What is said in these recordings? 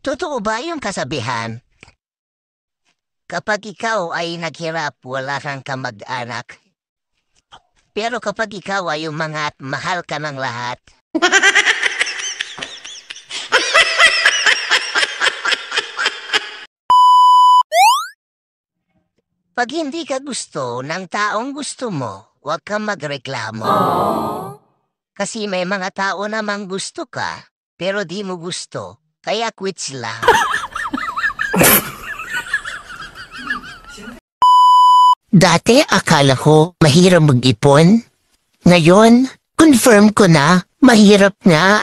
Totoo ba yung kasabihan? Kapag ikaw ay naghirap, wala kang kamag-anak. Pero kapag ikaw ay umangat, mahal ka ng lahat. Pag hindi ka gusto ng taong gusto mo, huwag kang magreklamo. Kasi may mga tao namang gusto ka, pero di mo gusto, kaya quit sila. Dati akala ko mahirap mag-ipon. Ngayon, confirm ko na mahirap nga.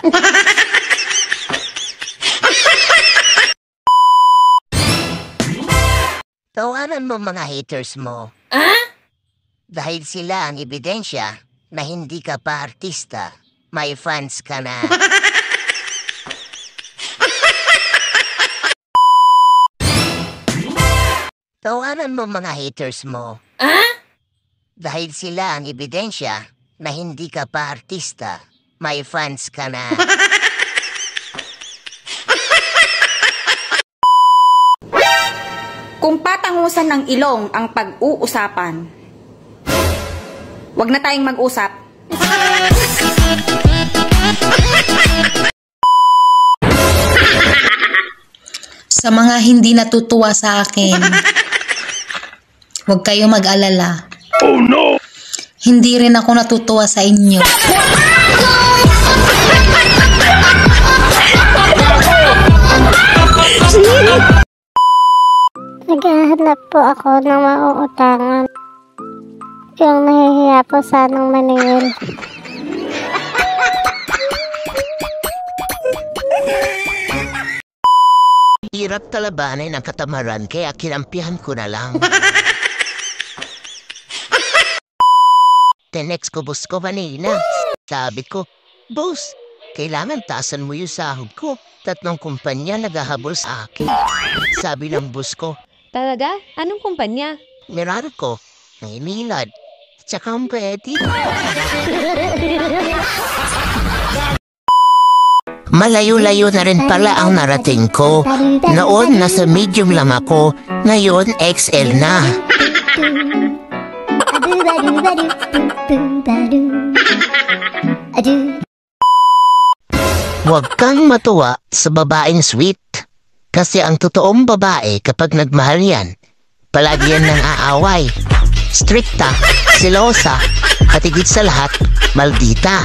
Tawanan mo mga haters mo. Dahil sila ang ebidensya na hindi ka pa artista, may fans ka na. Tawanan mo mga haters mo. Dahil sila ang ebidensya na hindi ka pa artista, may fans ka na. Kung patangusan ng ilong ang pag-uusapan, wag na tayong mag-usap. Sa mga hindi natutuwa sa akin, huwag kayo mag-alala. Oh no! Hindi rin ako natutuwa sa inyo. Naghahanap po ako ng mauutangan. Yung nahihiya po sanang maningil. Hirap talabanin ang katamaran kaya kinampihan ko na lang. Tenex ko boss ko kanina. Sabi ko, boss, kailangan taasan mo yung sahod ko. 3 kumpanya naghahabol sa akin. Sabi ng boss ko, Talaga? Anong kumpanya? Meralco, Maynilad, tsaka ang pwede. Malayo-layo na rin pala ang narating ko. Noon, nasa medium lang ako. Ngayon, XL na. Huwag kang matuwa sa babaeng sweet. Kasi ang totoong babae kapag nagmahal yan, palagi yan ng aaway. Strikta, silosa, at higit sa lahat, maldita.